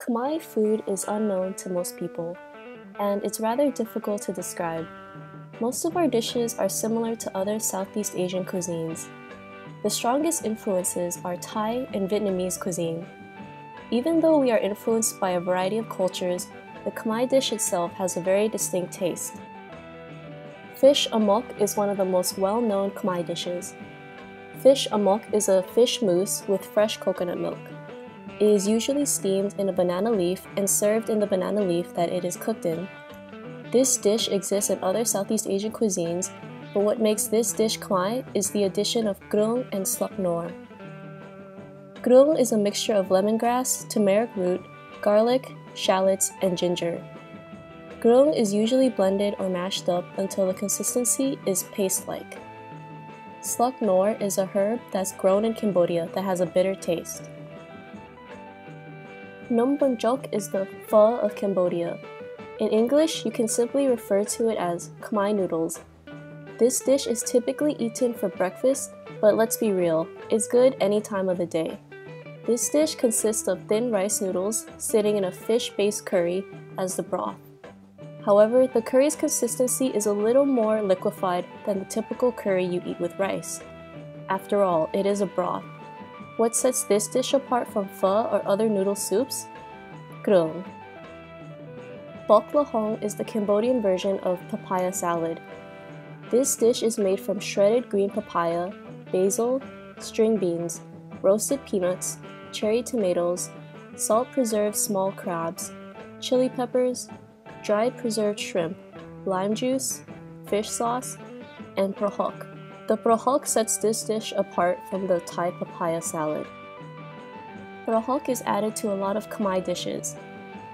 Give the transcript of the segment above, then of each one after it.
Khmer food is unknown to most people, and it's rather difficult to describe. Most of our dishes are similar to other Southeast Asian cuisines. The strongest influences are Thai and Vietnamese cuisine. Even though we are influenced by a variety of cultures, the Khmer dish itself has a very distinct taste. Fish amok is one of the most well-known Khmer dishes. Fish amok is a fish mousse with fresh coconut milk. It is usually steamed in a banana leaf and served in the banana leaf that it is cooked in. This dish exists in other Southeast Asian cuisines, but what makes this dish Khmer is the addition of grung and slok nor. Grung is a mixture of lemongrass, turmeric root, garlic, shallots, and ginger. Grung is usually blended or mashed up until the consistency is paste-like. Slok nor is a herb that's grown in Cambodia that has a bitter taste. Nom bun jok is the pho of Cambodia. In English, you can simply refer to it as Khmer noodles. This dish is typically eaten for breakfast, but let's be real, it's good any time of the day. This dish consists of thin rice noodles sitting in a fish-based curry as the broth. However, the curry's consistency is a little more liquefied than the typical curry you eat with rice. After all, it is a broth. What sets this dish apart from pho or other noodle soups? Grung. Bok la hong is the Cambodian version of papaya salad. This dish is made from shredded green papaya, basil, string beans, roasted peanuts, cherry tomatoes, salt-preserved small crabs, chili peppers, dried preserved shrimp, lime juice, fish sauce, and prohok. The prohok sets this dish apart from the Thai papaya salad. Prohok is added to a lot of Khmer dishes.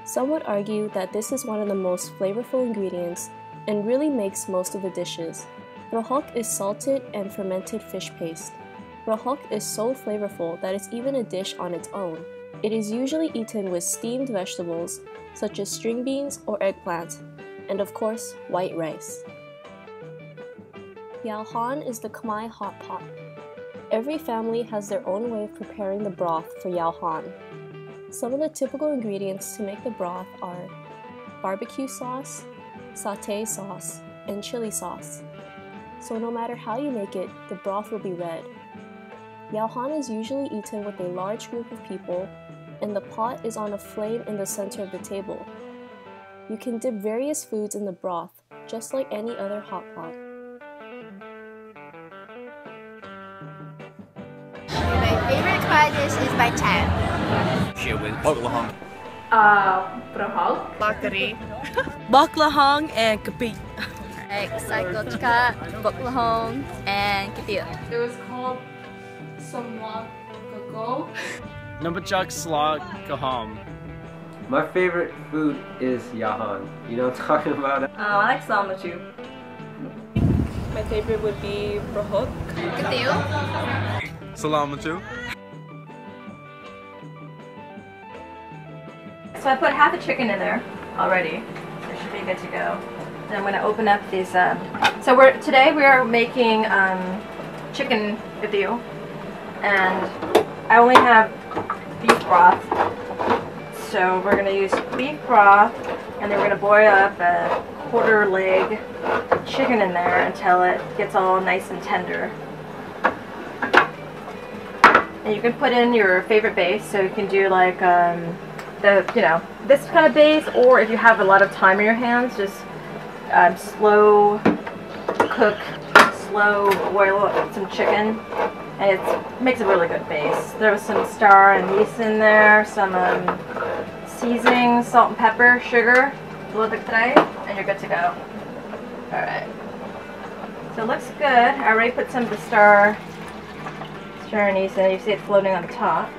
Some would argue that this is one of the most flavorful ingredients and really makes most of the dishes. Prohok is salted and fermented fish paste. Prohok is so flavorful that it's even a dish on its own. It is usually eaten with steamed vegetables such as string beans or eggplant, and of course, white rice. Yao han is the Khmer hot pot. Every family has their own way of preparing the broth for yao han. Some of the typical ingredients to make the broth are barbecue sauce, sauté sauce, and chili sauce. So no matter how you make it, the broth will be red. Yao han is usually eaten with a large group of people, and the pot is on a flame in the center of the table. You can dip various foods in the broth, just like any other hot pot. My favorite Khmer dish is by Chan. Share with bok la hong. Prohok. Bakari. Bok la hong and kapi. Cycle chika, bok lahong, and katia. It was called Somwak Gogo. Numbachak slok kaham. My favorite food is yahan. You know what I'm talking about? I like salmachu. My favorite would be prohok. Katiu. Salamachu. So I put half a chicken in there already, so it should be good to go. Then I'm going to open up these. Today we are making chicken katiu, and I only have beef broth. So we're going to use beef broth, and then we're going to boil up a quarter leg chicken in there until it gets all nice and tender. And you can put in your favorite base, so you can do like this kind of base, or if you have a lot of time in your hands, just slow cook, slow boil up some chicken, and it makes a really good base. There was some star anise in there, some seasoning, salt and pepper, sugar, a little bit today, and you're good to go. Alright. So it looks good. I already put some of the star anise in. You see it floating on the top.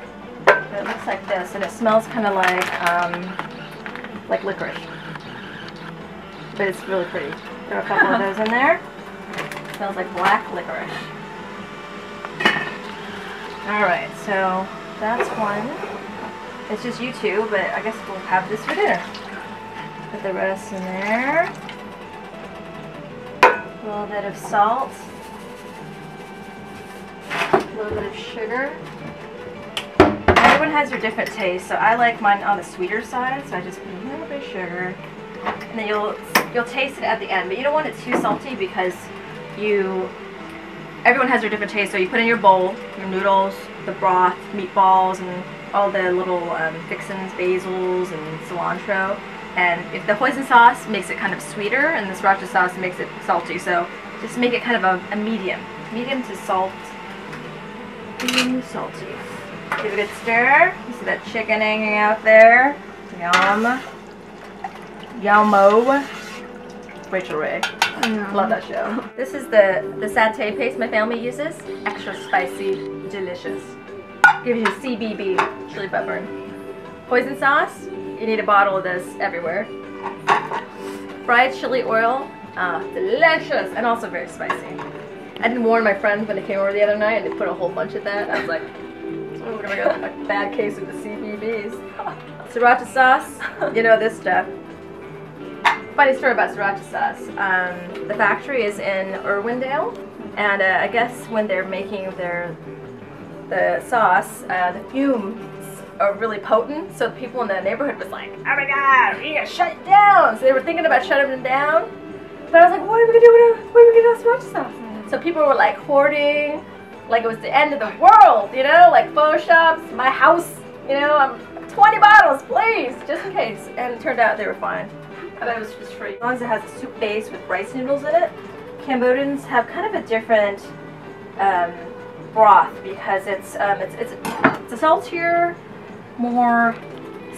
But it looks like this, and it smells kind of like licorice. But it's really pretty. Throw a couple of those in there. It smells like black licorice. Alright, so that's one. It's just you two, but I guess we'll have this for dinner. Put the rest in there. A little bit of salt. A little bit of sugar. everyone has their different taste. So I like mine on the sweeter side, so I just put a little bit of sugar, and then you'll taste it at the end. But you don't want it too salty because everyone has their different taste. So you put in your bowl, your noodles, the broth, meatballs, and all the little fixins, basils, and cilantro. And if the hoisin sauce makes it kind of sweeter, and the sriracha sauce makes it salty, so just make it kind of a medium to salt, medium salty. Give it a good stir. You see that chicken hanging out there? Yum. Yummo. Rachel Ray. Love that show. This is the satay paste my family uses. Extra spicy, delicious. Gives you CBB, chili pepper. Hoisin sauce. You need a bottle of this everywhere. Fried chili oil, delicious, and also very spicy. I didn't warn my friends when they came over the other night and they put a whole bunch of that. I was like, oh, we're gonna get a bad case of the CBBs. Sriracha sauce, you know this stuff. Funny story about sriracha sauce. The factory is in Irwindale, and I guess when they're making the sauce, the fumes are really potent, so the people in the neighborhood was like, oh my god, we gotta shut it down! So they were thinking about shutting it down, but I was like, what are we gonna do with sriracha sauce? So people were like hoarding, like it was the end of the world, you know, like photo shops, my house, you know, 20 bottles, please, just in case. And it turned out they were fine. I thought it was just free. As long as it has a soup base with rice noodles in it, Cambodians have kind of a different broth because it's a saltier, more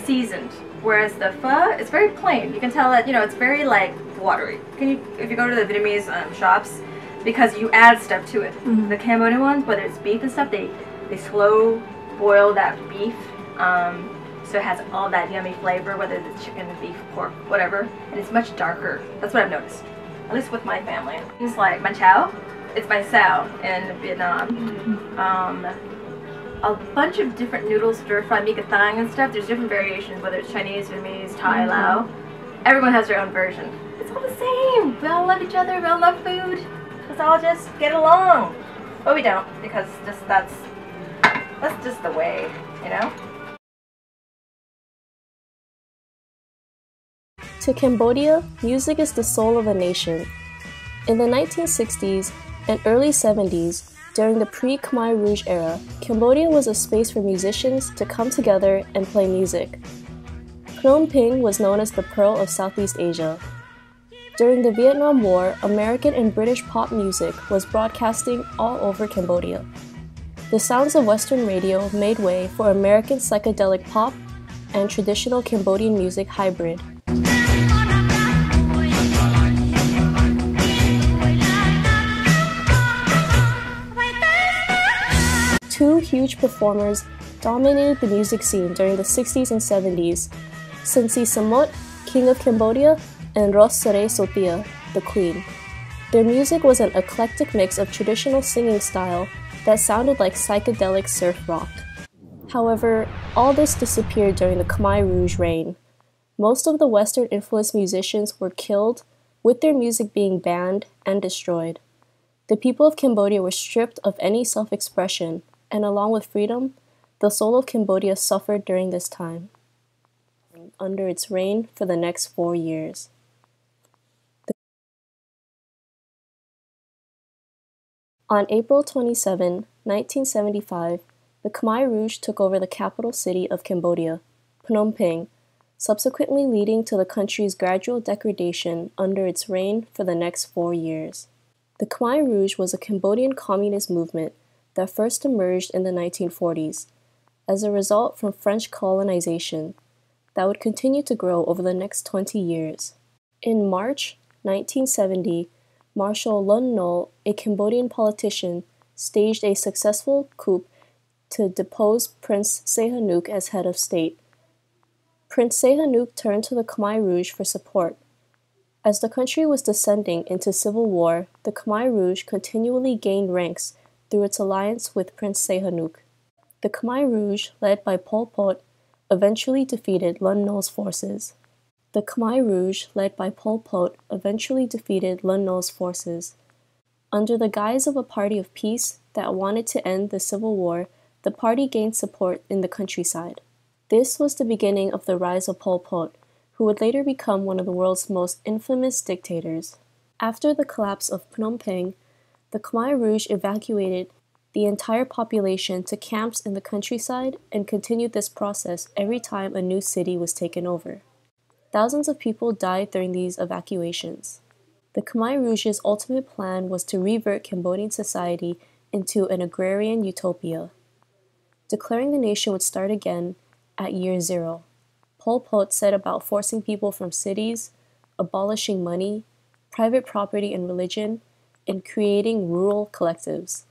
seasoned, whereas the pho is very plain. You can tell that, you know, it's very like watery. If you go to the Vietnamese shops, because you add stuff to it. Mm-hmm. The Cambodian ones, whether it's beef and stuff, they slow boil that beef, so it has all that yummy flavor, whether it's chicken, beef, pork, whatever, and it's much darker. That's what I've noticed, at least with my family. It's like my chow, it's my sao in Vietnam. Mm-hmm. A bunch of different noodles, stir-fry, mee thang and stuff. There's different variations, whether it's Chinese, Vietnamese, Thai, Lao. Everyone has their own version. It's all the same. We all love each other. We all love food. Let's all just get along. But we don't, because that's just the way, you know? To Cambodia, music is the soul of a nation. In the 1960s and early 70s, during the pre-Khmer Rouge era, Cambodia was a space for musicians to come together and play music. Phnom Penh was known as the Pearl of Southeast Asia. During the Vietnam War, American and British pop music was broadcasting all over Cambodia. The sounds of Western radio made way for American psychedelic pop and traditional Cambodian music hybrid. Two huge performers dominated the music scene during the 60s and 70s, Sinsi Samot, King of Cambodia, and Ros Sere Sotia, the Queen. Their music was an eclectic mix of traditional singing style that sounded like psychedelic surf rock. However, all this disappeared during the Khmer Rouge reign. Most of the Western-influenced musicians were killed, with their music being banned and destroyed. The people of Cambodia were stripped of any self-expression, and along with freedom, the soul of Cambodia suffered during this time, under its reign for the next 4 years. On April 27, 1975, the Khmer Rouge took over the capital city of Cambodia, Phnom Penh, subsequently leading to the country's gradual degradation under its reign for the next 4 years. The Khmer Rouge was a Cambodian communist movement that first emerged in the 1940s, as a result from French colonization, that would continue to grow over the next 20 years. In March 1970, Marshal Lon Nol, a Cambodian politician, staged a successful coup to depose Prince Sihanouk as head of state. Prince Sihanouk turned to the Khmer Rouge for support. As the country was descending into civil war, the Khmer Rouge continually gained ranks through its alliance with Prince Sihanouk. The Khmer Rouge, led by Pol Pot, eventually defeated Lon Nol's forces. The Khmer Rouge, led by Pol Pot, eventually defeated Lon Nol's forces. Under the guise of a party of peace that wanted to end the civil war, the party gained support in the countryside. This was the beginning of the rise of Pol Pot, who would later become one of the world's most infamous dictators. After the collapse of Phnom Penh, the Khmer Rouge evacuated the entire population to camps in the countryside and continued this process every time a new city was taken over. Thousands of people died during these evacuations. The Khmer Rouge's ultimate plan was to revert Cambodian society into an agrarian utopia. Declaring the nation would start again at year zero. Pol Pot set about forcing people from cities, abolishing money, private property and religion, and creating rural collectives.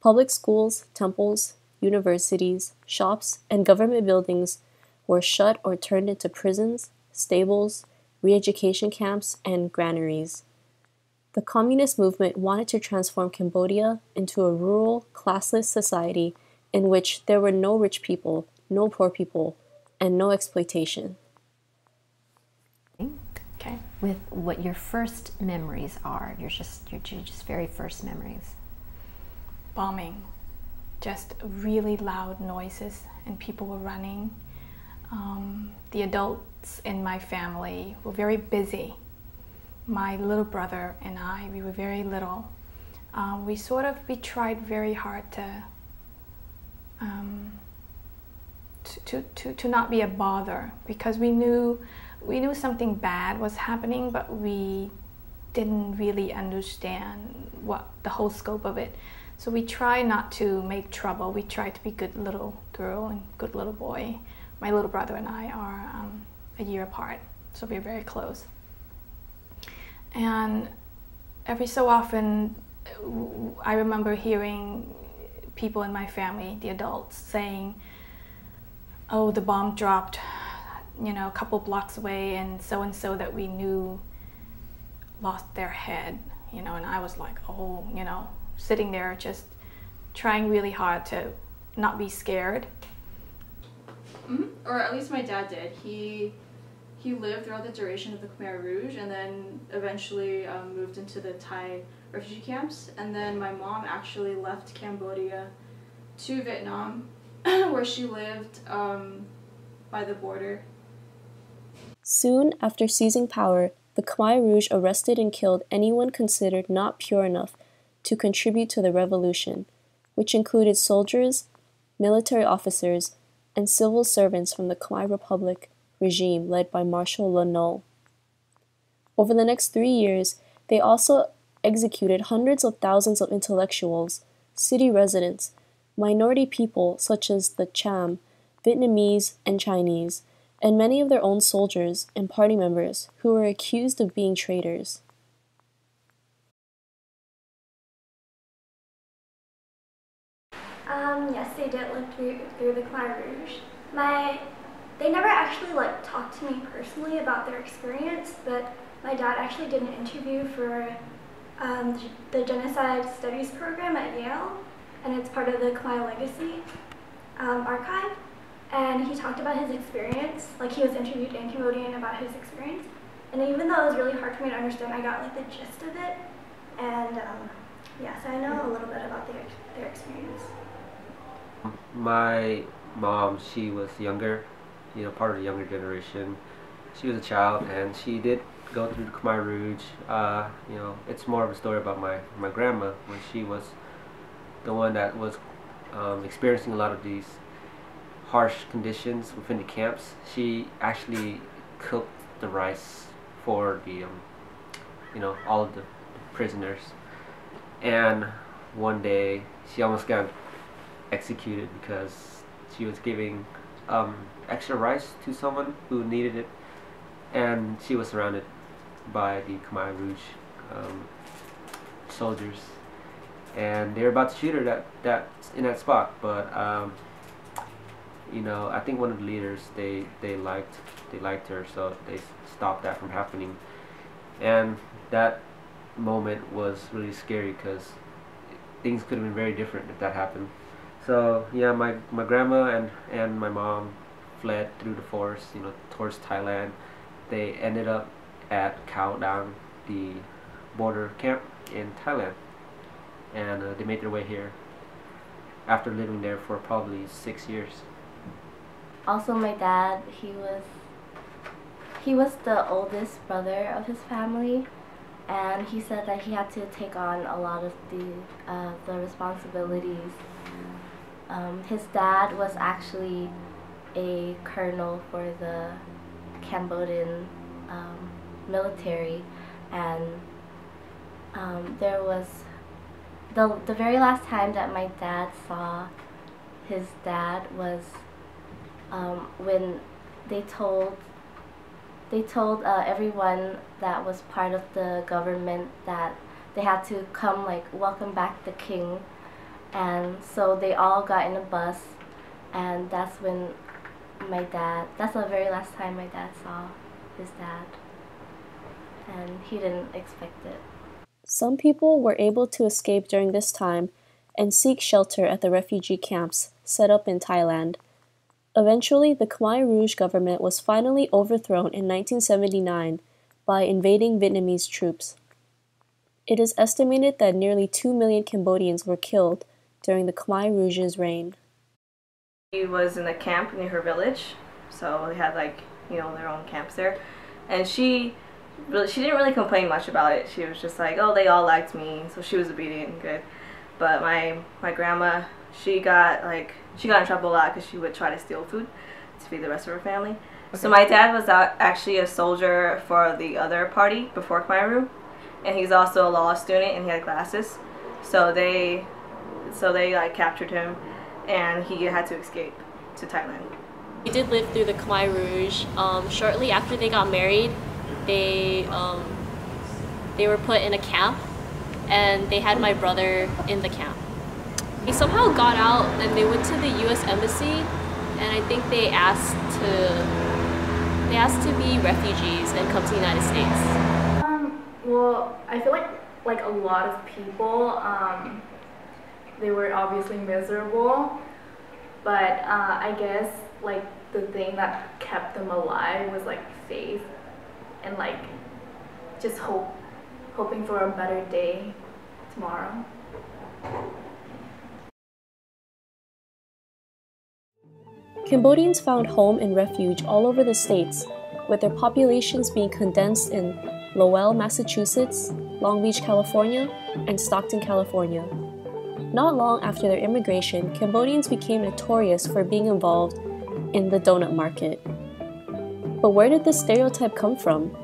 Public schools, temples, universities, shops, and government buildings were shut or turned into prisons, stables, re-education camps, and granaries. The communist movement wanted to transform Cambodia into a rural, classless society in which there were no rich people, no poor people, and no exploitation. Okay. With what your first memories are, your just very first memories. Bombing, just really loud noises, and people were running. The adults in my family were very busy. My little brother and I, we were very little. We tried very hard to not be a bother, because we knew something bad was happening, but we didn't really understand what the whole scope of it. So we try not to make trouble. We try to be good little girl and good little boy. My little brother and I are a year apart, so we're very close. And every so often, I remember hearing people in my family, the adults, saying, "Oh, the bomb dropped, a couple blocks away, and so that we knew lost their head," and I was like, oh, sitting there just trying really hard to not be scared. Or at least my dad did. He lived throughout the duration of the Khmer Rouge, and then eventually moved into the Thai refugee camps. And then my mom actually left Cambodia to Vietnam, where she lived by the border. Soon after seizing power, the Khmer Rouge arrested and killed anyone considered not pure enough to contribute to the revolution, which included soldiers, military officers, and civil servants from the Khmer Republic regime led by Marshal Lon Nol. Over the next 3 years, they also executed hundreds of thousands of intellectuals, city residents, minority people such as the Cham, Vietnamese, and Chinese, and many of their own soldiers and party members who were accused of being traitors. Yes, they did live through the Khmer Rouge. They never actually talked to me personally about their experience, but my dad actually did an interview for the Genocide Studies program at Yale, and it's part of the Khmer Legacy archive. And he talked about his experience, he was interviewed in Cambodian about his experience. And even though it was really hard for me to understand, I got the gist of it. And so I know a little bit about their experience. My mom, she was younger, part of the younger generation. She was a child, and she did go through the Khmer Rouge. It's more of a story about my grandma, when she was the one that was experiencing a lot of these harsh conditions within the camps. She actually cooked the rice for the all of the prisoners, and one day she almost got executed because she was giving extra rice to someone who needed it, and she was surrounded by the Khmer Rouge soldiers, and they were about to shoot her in that spot, but I think one of the leaders, they liked her, so they stopped that from happening. And that moment was really scary because things could have been very different if that happened. So yeah, my grandma and my mom fled through the forest, towards Thailand. They ended up at Khao Dang, the border camp in Thailand, and they made their way here. after living there for probably 6 years. Also, my dad, he was the oldest brother of his family, and he said that he had to take on a lot of the responsibilities. His dad was actually a colonel for the Cambodian military, and there was the very last time that my dad saw his dad was when they told everyone that was part of the government that they had to come like welcome back the king, and so they all got in a bus, and that's when that's the very last time my dad saw his dad, and he didn't expect it. Some people were able to escape during this time and seek shelter at the refugee camps set up in Thailand. Eventually, the Khmer Rouge government was finally overthrown in 1979 by invading Vietnamese troops. It is estimated that nearly 2 million Cambodians were killed during the Khmer Rouge's reign. She was in a camp near her village, so they had their own camps there, and she didn't really complain much about it. She was just like, oh, they all liked me, so she was obedient and good. But my grandma, she got in trouble a lot because she would try to steal food to feed the rest of her family. Okay. So my dad was actually a soldier for the other party before Khmer Rouge, and he's also a law student, and he had glasses. So they captured him, and he had to escape to Thailand. We did live through the Khmer Rouge. Shortly after they got married, they were put in a camp, and they had my brother in the camp. He somehow got out, and they went to the U.S. Embassy, and I think they asked to be refugees and come to the United States. Well, I feel like a lot of people, they were obviously miserable, but I guess the thing that kept them alive was faith and just hoping for a better day tomorrow. Cambodians found home and refuge all over the states, with their populations being condensed in Lowell, Massachusetts, Long Beach, California, and Stockton, California. Not long after their immigration, Cambodians became notorious for being involved in the donut market. But where did this stereotype come from?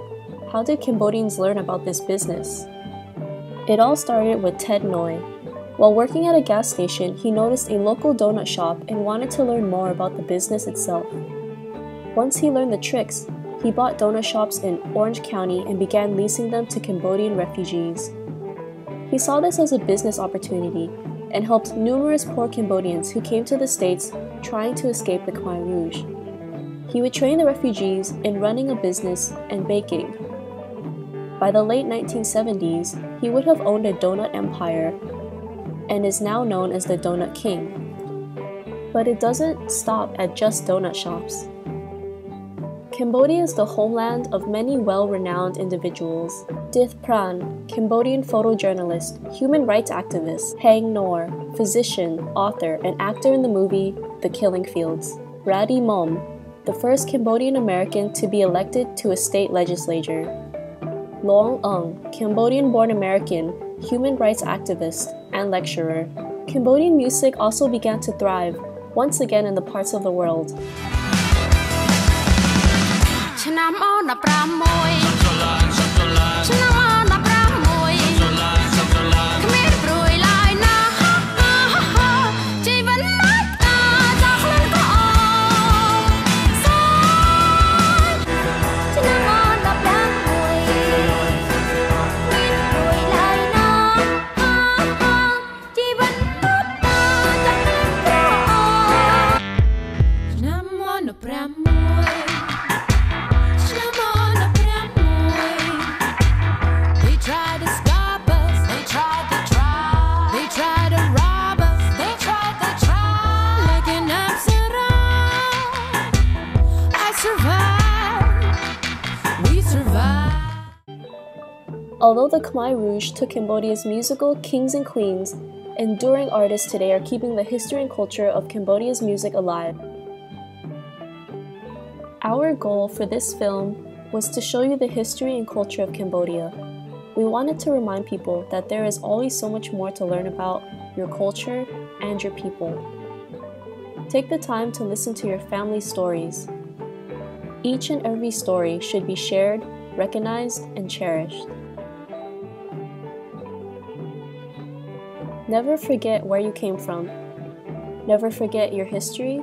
How did Cambodians learn about this business? It all started with Ted Noi. While working at a gas station, he noticed a local donut shop and wanted to learn more about the business itself. Once he learned the tricks, he bought donut shops in Orange County and began leasing them to Cambodian refugees. He saw this as a business opportunity and helped numerous poor Cambodians who came to the States trying to escape the Khmer Rouge. He would train the refugees in running a business and baking. By the late 1970s, he would have owned a donut empire and is now known as the Donut King. But it doesn't stop at just donut shops. Cambodia is the homeland of many well-renowned individuals. Dith Pran, Cambodian photojournalist, human rights activist. Hang Nor, physician, author, and actor in the movie The Killing Fields. Radi Mom, the first Cambodian American to be elected to a state legislature. Loong Ung, Cambodian-born American, human rights activist, and lecturer. Cambodian music also began to thrive, once again in the parts of the world. Although the Khmer Rouge took Cambodia's musical kings and queens enduring artists today are keeping the history and culture of Cambodia's music alive. Our goal for this film was to show you the history and culture of Cambodia. We wanted to remind people that there is always so much more to learn about your culture and your people. Take the time to listen to your family's stories. Each and every story should be shared, recognized, and cherished. Never forget where you came from. Never forget your history.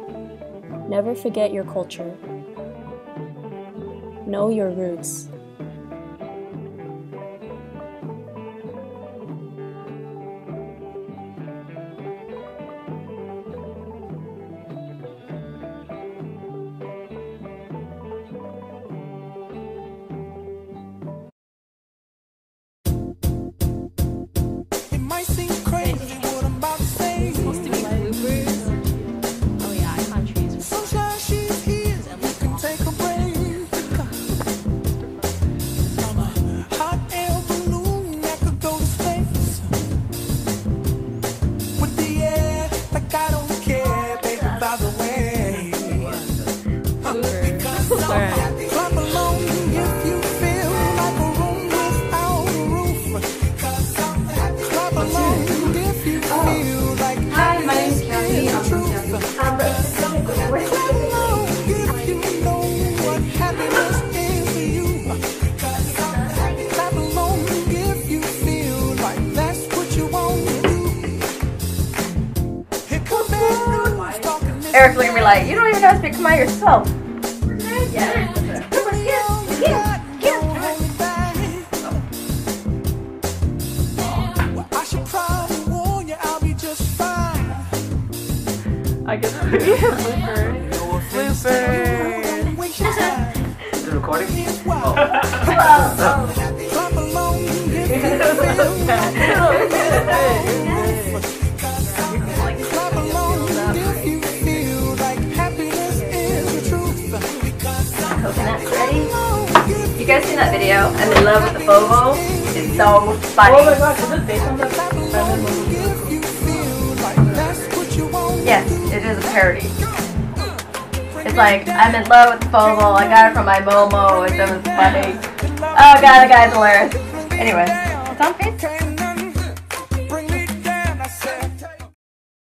Never forget your culture. Know your roots. Eric's looking at me like, you don't even know how to speak Khmer yourself. Yeah. I guess we need a blooper. Blooper. Is it recording? Coconut ready? You guys seen that video? I'm in love with the Bobo. It's so funny. Oh my gosh, is it based on the Brendan movie? Yes, it is a parody. It's like, I'm in love with the Bobo. I got it from my Momo. It's so funny. Oh god, the guy's hilarious. Anyway, it's on Facebook.